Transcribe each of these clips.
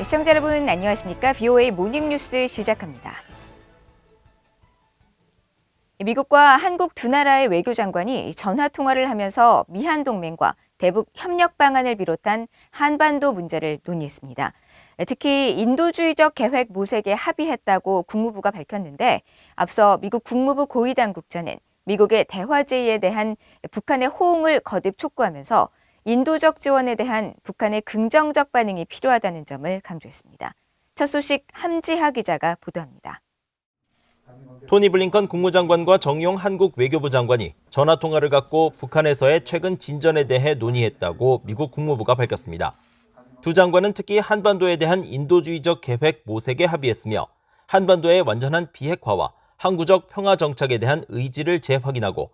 시청자 여러분 안녕하십니까? BOA 모닝뉴스 시작합니다. 미국과 한국 두 나라의 외교장관이 전화통화를 하면서 미한동맹과 대북 협력 방안을 비롯한 한반도 문제를 논의했습니다. 특히 인도주의적 계획 모색에 합의했다고 국무부가 밝혔는데 앞서 미국 국무부 고위당국자는 미국의 대화 제의에 대한 북한의 호응을 거듭 촉구하면서 인도적 지원에 대한 북한의 긍정적 반응이 필요하다는 점을 강조했습니다. 첫 소식 함지하 기자가 보도합니다. 토니 블링컨 국무장관과 정용 한국 외교부 장관이 전화통화를 갖고 북한에서의 최근 진전에 대해 논의했다고 미국 국무부가 밝혔습니다. 두 장관은 특히 한반도에 대한 인도주의적 계획 모색에 합의했으며 한반도의 완전한 비핵화와 항구적 평화 정착에 대한 의지를 재확인하고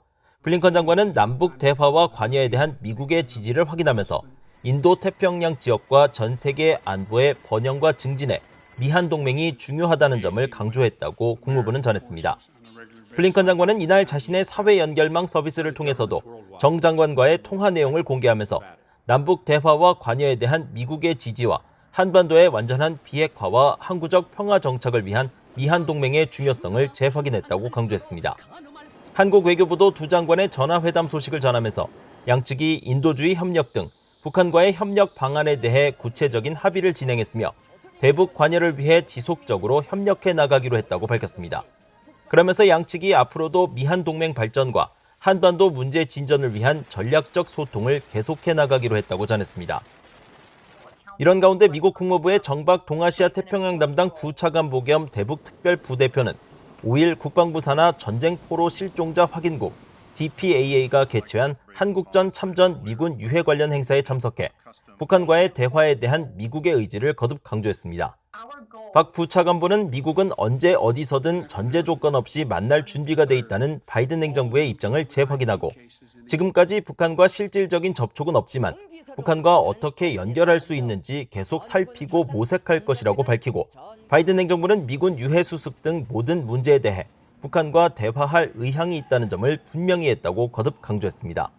블링컨 장관은 남북 대화와 관여에 대한 미국의 지지를 확인하면서 인도-태평양 지역과 전 세계 안보의 번영과 증진에 미한동맹이 중요하다는 점을 강조했다고 국무부는 전했습니다. 블링컨 장관은 이날 자신의 사회 연결망 서비스를 통해서도 정 장관과의 통화 내용을 공개하면서 남북 대화와 관여에 대한 미국의 지지와 한반도의 완전한 비핵화와 항구적 평화 정착을 위한 미한동맹의 중요성을 재확인했다고 강조했습니다. 한국 외교부도 두 장관의 전화회담 소식을 전하면서 양측이 인도주의 협력 등 북한과의 협력 방안에 대해 구체적인 합의를 진행했으며 대북 관여를 위해 지속적으로 협력해 나가기로 했다고 밝혔습니다. 그러면서 양측이 앞으로도 미한동맹 발전과 한반도 문제 진전을 위한 전략적 소통을 계속해 나가기로 했다고 전했습니다. 이런 가운데 미국 국무부의 정박 동아시아 태평양 담당 부차관보 겸 대북 특별 부대표는 5일 국방부 산하 전쟁 포로 실종자 확인국 DPAA가 개최한 한국전 참전 미군 유해 관련 행사에 참석해 북한과의 대화에 대한 미국의 의지를 거듭 강조했습니다. 박 부차관보는 미국은 언제 어디서든 전제 조건 없이 만날 준비가 돼 있다는 바이든 행정부의 입장을 재확인하고 지금까지 북한과 실질적인 접촉은 없지만 북한과 어떻게 연결할 수 있는지 계속 살피고 모색할 것이라고 밝히고 바이든 행정부는 미군 유해 수습 등 모든 문제에 대해 북한과 대화할 의향이 있다는 점을 분명히 했다고 거듭 강조했습니다.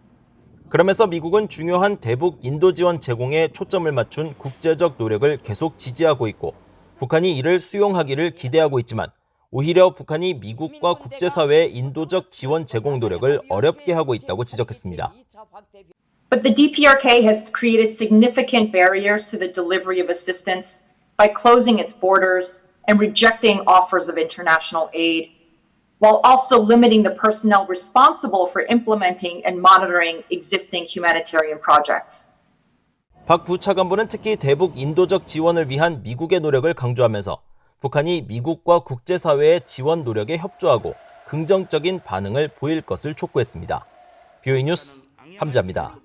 그러면서 미국은 중요한 대북 인도 지원 제공에 초점을 맞춘 국제적 노력을 계속 지지하고 있고 북한이 이를 수용하기를 기대하고 있지만 오히려 북한이 미국과 국제사회의 인도적 지원 제공 노력을 어렵게 하고 있다고 지적했습니다. But the DPRK has created significant barriers to the delivery of assistance by closing its borders and rejecting offers of international aid, while also limiting the personnel responsible for implementing and monitoring existing humanitarian projects. 박 부차관보는 특히 대북 인도적 지원을 위한 미국의 노력을 강조하면서 북한이 미국과 국제사회의 지원 노력에 협조하고 긍정적인 반응을 보일 것을 촉구했습니다. BOA 뉴스 함지하입니다.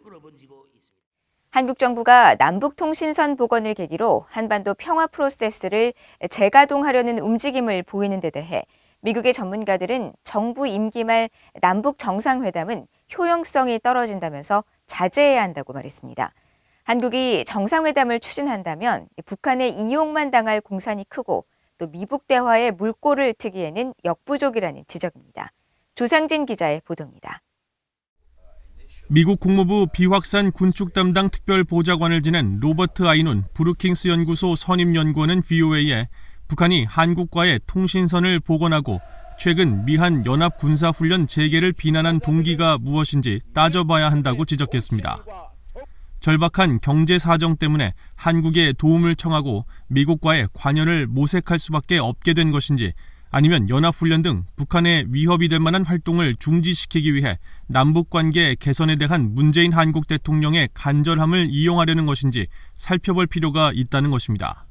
한국 정부가 남북통신선 복원을 계기로 한반도 평화 프로세스를 재가동하려는 움직임을 보이는 데 대해 미국의 전문가들은 정부 임기 말 남북 정상회담은 효용성이 떨어진다면서 자제해야 한다고 말했습니다. 한국이 정상회담을 추진한다면 북한의 이용만 당할 공산이 크고 또 미북 대화에 물꼬를 트기에는 역부족이라는 지적입니다. 조상진 기자의 보도입니다. 미국 국무부 비확산 군축 담당 특별보좌관을 지낸 로버트 아이눈 브루킹스 연구소 선임연구원은 BOA에 북한이 한국과의 통신선을 복원하고 최근 미한 연합군사훈련 재개를 비난한 동기가 무엇인지 따져봐야 한다고 지적했습니다. 절박한 경제 사정 때문에 한국에 도움을 청하고 미국과의 관여를 모색할 수밖에 없게 된 것인지 아니면 연합훈련 등 북한에 위협이 될 만한 활동을 중지시키기 위해 남북관계 개선에 대한 문재인 한국 대통령의 간절함을 이용하려는 것인지 살펴볼 필요가 있다는 것입니다.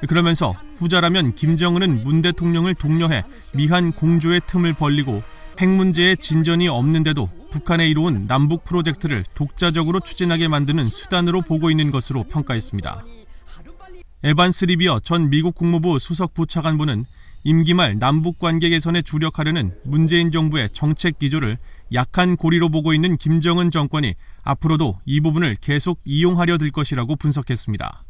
그러면서 후자라면 김정은은 문 대통령을 독려해 미한 공조의 틈을 벌리고 핵 문제에 진전이 없는데도 북한에 이루은 남북 프로젝트를 독자적으로 추진하게 만드는 수단으로 보고 있는 것으로 평가했습니다. 에반스 리비어 전 미국 국무부 수석 부차관보는 임기 말 남북관계 개선에 주력하려는 문재인 정부의 정책 기조를 약한 고리로 보고 있는 김정은 정권이 앞으로도 이 부분을 계속 이용하려 들 것이라고 분석했습니다.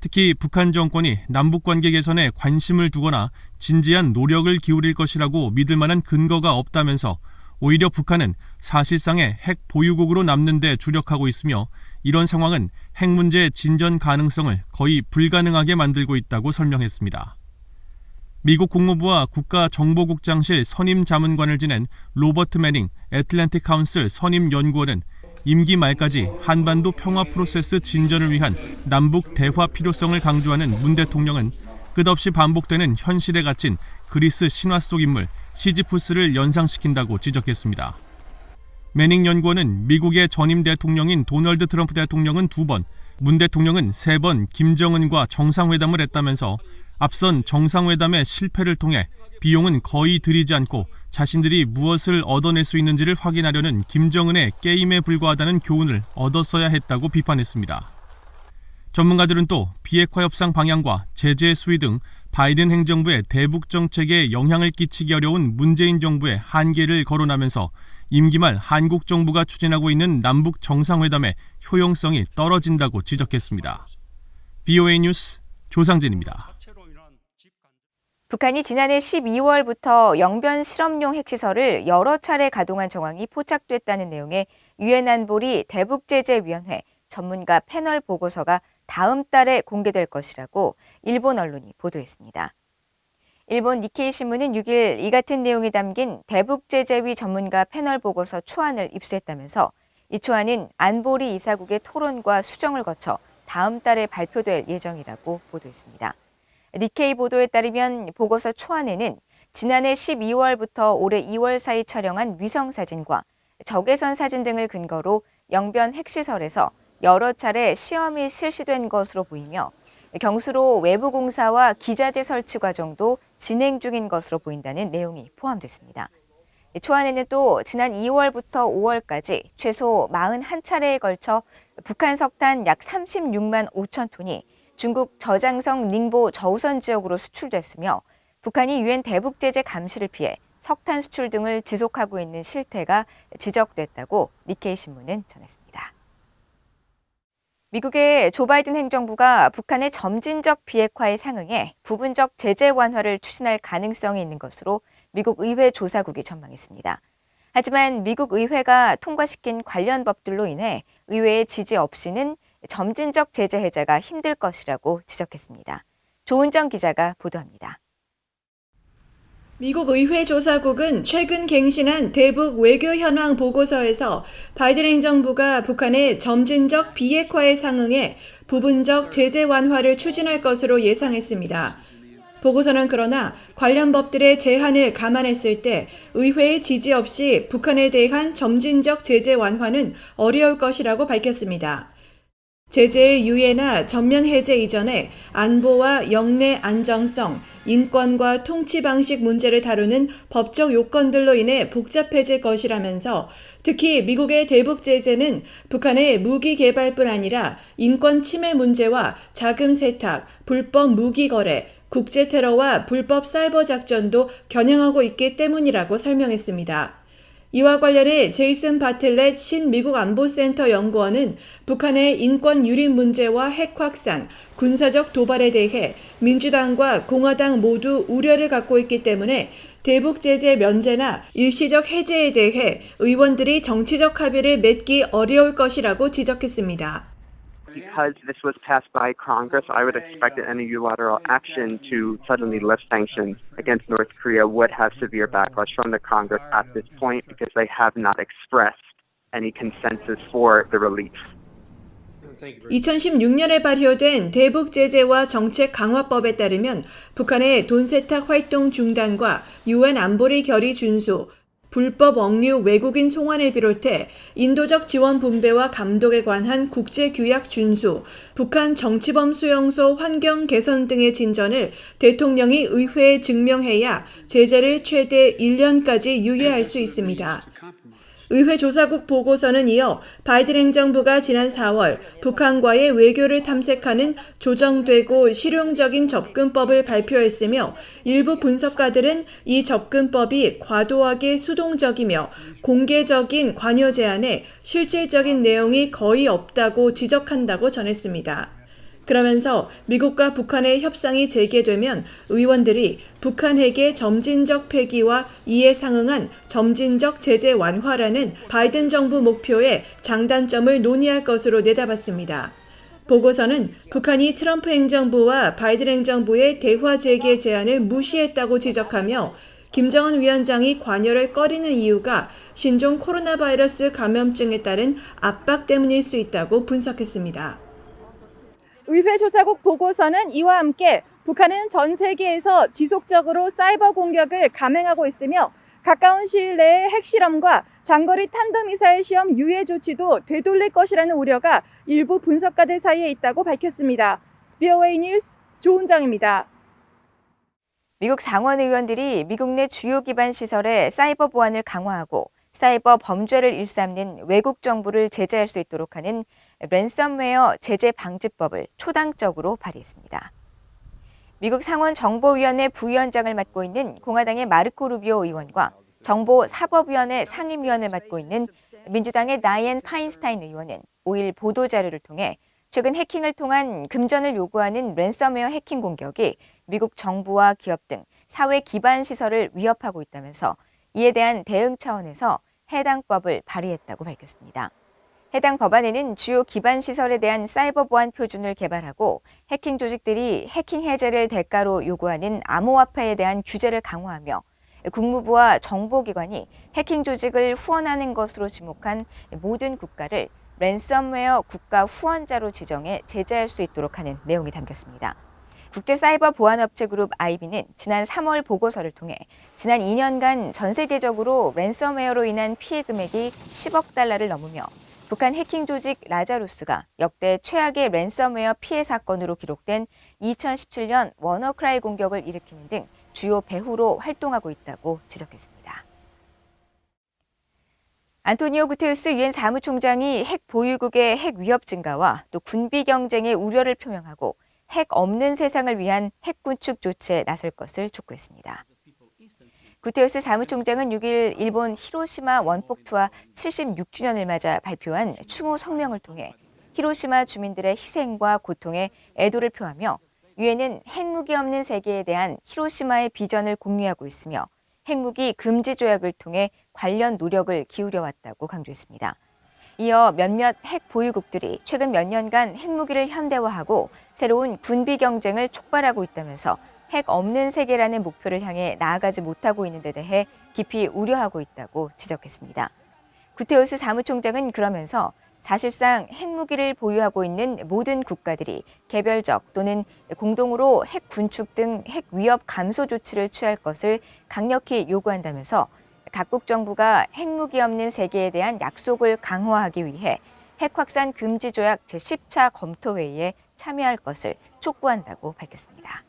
특히 북한 정권이 남북관계 개선에 관심을 두거나 진지한 노력을 기울일 것이라고 믿을 만한 근거가 없다면서 오히려 북한은 사실상의 핵 보유국으로 남는 데 주력하고 있으며 이런 상황은 핵 문제의 진전 가능성을 거의 불가능하게 만들고 있다고 설명했습니다. 미국 국무부와 국가정보국장실 선임 자문관을 지낸 로버트 매닝 애틀랜틱 카운슬 선임 연구원은 임기 말까지 한반도 평화 프로세스 진전을 위한 남북 대화 필요성을 강조하는 문 대통령은 끝없이 반복되는 현실에 갇힌 그리스 신화 속 인물 시지푸스를 연상시킨다고 지적했습니다. 매닝 연구원은 미국의 전임 대통령인 도널드 트럼프 대통령은 2번, 문 대통령은 3번 김정은과 정상회담을 했다면서 앞선 정상회담의 실패를 통해 비용은 거의 들이지 않고 자신들이 무엇을 얻어낼 수 있는지를 확인하려는 김정은의 게임에 불과하다는 교훈을 얻었어야 했다고 비판했습니다. 전문가들은 또 비핵화 협상 방향과 제재 수위 등 바이든 행정부의 대북 정책에 영향을 끼치기 어려운 문재인 정부의 한계를 거론하면서 임기 말 한국 정부가 추진하고 있는 남북 정상회담의 효용성이 떨어진다고 지적했습니다. VOA 뉴스 조상진입니다. 북한이 지난해 12월부터 영변 실험용 핵시설을 여러 차례 가동한 정황이 포착됐다는 내용의 유엔 안보리 대북제재위원회 전문가 패널 보고서가 다음 달에 공개될 것이라고 일본 언론이 보도했습니다. 일본 니케이 신문은 6일 이 같은 내용이 담긴 대북제재위 전문가 패널 보고서 초안을 입수했다면서 이 초안은 안보리 이사국의 토론과 수정을 거쳐 다음 달에 발표될 예정이라고 보도했습니다. 니케이 보도에 따르면 보고서 초안에는 지난해 12월부터 올해 2월 사이 촬영한 위성사진과 적외선 사진 등을 근거로 영변 핵시설에서 여러 차례 시험이 실시된 것으로 보이며 경수로 외부 공사와 기자재 설치 과정도 진행 중인 것으로 보인다는 내용이 포함됐습니다. 초안에는 또 지난 2월부터 5월까지 최소 41차례에 걸쳐 북한 석탄 약 36만 5천 톤이 중국 저장성 닝보 저우선 지역으로 수출됐으며 북한이 유엔 대북제재 감시를 피해 석탄 수출 등을 지속하고 있는 실태가 지적됐다고 니케이 신문은 전했습니다. 미국의 조 바이든 행정부가 북한의 점진적 비핵화에 상응해 부분적 제재 완화를 추진할 가능성이 있는 것으로 미국 의회 조사국이 전망했습니다. 하지만 미국 의회가 통과시킨 관련 법들로 인해 의회의 지지 없이는 점진적 제재 해제가 힘들 것이라고 지적했습니다. 조은정 기자가 보도합니다. 미국 의회 조사국은 최근 갱신한 대북 외교 현황 보고서에서 바이든 행정부가 북한의 점진적 비핵화에 상응해 부분적 제재 완화를 추진할 것으로 예상했습니다. 보고서는 그러나 관련 법들의 제한을 감안했을 때 의회의 지지 없이 북한에 대한 점진적 제재 완화는 어려울 것이라고 밝혔습니다. 제재의 유예나 전면 해제 이전에 안보와 영내 안정성, 인권과 통치 방식 문제를 다루는 법적 요건들로 인해 복잡해질 것이라면서 특히 미국의 대북 제재는 북한의 무기 개발뿐 아니라 인권 침해 문제와 자금 세탁, 불법 무기 거래, 국제 테러와 불법 사이버 작전도 겨냥하고 있기 때문이라고 설명했습니다. 이와 관련해 제이슨 바틀렛 신미국 안보센터 연구원은 북한의 인권 유린 문제와 핵 확산, 군사적 도발에 대해 민주당과 공화당 모두 우려를 갖고 있기 때문에 대북 제재 면제나 일시적 해제에 대해 의원들이 정치적 합의를 맺기 어려울 것이라고 지적했습니다. Because this was passed by Congress, I would expect that any unilateral action to suddenly lift sanctions against North Korea would have severe backlash from the Congress at this point because they have not expressed any consensus for the relief. 2016년에 발효된 대북 제재와 정책 강화법에 따르면 북한의 돈 세탁 활동 중단과 유엔 안보리 결의 준수, 불법 억류 외국인 송환을 비롯해 인도적 지원 분배와 감독에 관한 국제규약 준수, 북한 정치범 수용소 환경 개선 등의 진전을 대통령이 의회에 증명해야 제재를 최대 1년까지 유예할 수 있습니다. 의회 조사국 보고서는 이어 바이든 행정부가 지난 4월 북한과의 외교를 탐색하는 조정되고 실용적인 접근법을 발표했으며 일부 분석가들은 이 접근법이 과도하게 수동적이며 공개적인 관여 제한에 실질적인 내용이 거의 없다고 지적한다고 전했습니다. 그러면서 미국과 북한의 협상이 재개되면 의원들이 북한 핵의 점진적 폐기와 이에 상응한 점진적 제재 완화라는 바이든 정부 목표의 장단점을 논의할 것으로 내다봤습니다. 보고서는 북한이 트럼프 행정부와 바이든 행정부의 대화 재개 제안을 무시했다고 지적하며 김정은 위원장이 관여를 꺼리는 이유가 신종 코로나 바이러스 감염증에 따른 압박 때문일 수 있다고 분석했습니다. 의회 조사국 보고서는 이와 함께 북한은 전 세계에서 지속적으로 사이버 공격을 감행하고 있으며 가까운 시일 내에 핵실험과 장거리 탄도미사일 시험 유예 조치도 되돌릴 것이라는 우려가 일부 분석가들 사이에 있다고 밝혔습니다. VOA 뉴스 조은정입니다. 미국 상원 의원들이 미국 내 주요 기반 시설의 사이버 보안을 강화하고 사이버 범죄를 일삼는 외국 정부를 제재할 수 있도록 하는 랜섬웨어 제재 방지법을 초당적으로 발의했습니다. 미국 상원 정보위원회 부위원장을 맡고 있는 공화당의 마르코 루비오 의원과 정보사법위원회 상임위원을 맡고 있는 민주당의 다이앤 파인스타인 의원은 5일 보도자료를 통해 최근 해킹을 통한 금전을 요구하는 랜섬웨어 해킹 공격이 미국 정부와 기업 등 사회 기반 시설을 위협하고 있다면서 이에 대한 대응 차원에서 해당 법을 발의했다고 밝혔습니다. 해당 법안에는 주요 기반 시설에 대한 사이버 보안 표준을 개발하고 해킹 조직들이 해킹 해제를 대가로 요구하는 암호화폐에 대한 규제를 강화하며 국무부와 정보기관이 해킹 조직을 후원하는 것으로 지목한 모든 국가를 랜섬웨어 국가 후원자로 지정해 제재할 수 있도록 하는 내용이 담겼습니다. 국제사이버보안업체 그룹 IB는 지난 3월 보고서를 통해 지난 2년간 전 세계적으로 랜섬웨어로 인한 피해 금액이 10억 달러를 넘으며 북한 해킹 조직 라자루스가 역대 최악의 랜섬웨어 피해 사건으로 기록된 2017년 워너크라이 공격을 일으키는 등 주요 배후로 활동하고 있다고 지적했습니다. 안토니오 구테르스 유엔 사무총장이 핵 보유국의 핵 위협 증가와 또 군비 경쟁의 우려를 표명하고 핵 없는 세상을 위한 핵 군축 조치에 나설 것을 촉구했습니다. 구테르스 사무총장은 6일 일본 히로시마 원폭 투하 76주년을 맞아 발표한 추모 성명을 통해 히로시마 주민들의 희생과 고통에 애도를 표하며 유엔은 핵무기 없는 세계에 대한 히로시마의 비전을 공유하고 있으며 핵무기 금지 조약을 통해 관련 노력을 기울여 왔다고 강조했습니다. 이어 몇몇 핵 보유국들이 최근 몇 년간 핵무기를 현대화하고 새로운 군비 경쟁을 촉발하고 있다면서 핵 없는 세계라는 목표를 향해 나아가지 못하고 있는 데 대해 깊이 우려하고 있다고 지적했습니다. 구테르스 사무총장은 그러면서 사실상 핵무기를 보유하고 있는 모든 국가들이 개별적 또는 공동으로 핵 군축 등 핵 위협 감소 조치를 취할 것을 강력히 요구한다면서 각국 정부가 핵무기 없는 세계에 대한 약속을 강화하기 위해 핵 확산 금지 조약 제10차 검토회의에 참여할 것을 촉구한다고 밝혔습니다.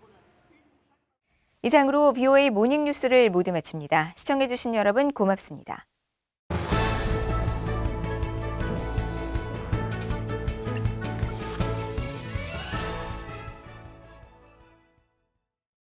이상으로 VOA 모닝뉴스를 모두 마칩니다. 시청해주신 여러분 고맙습니다.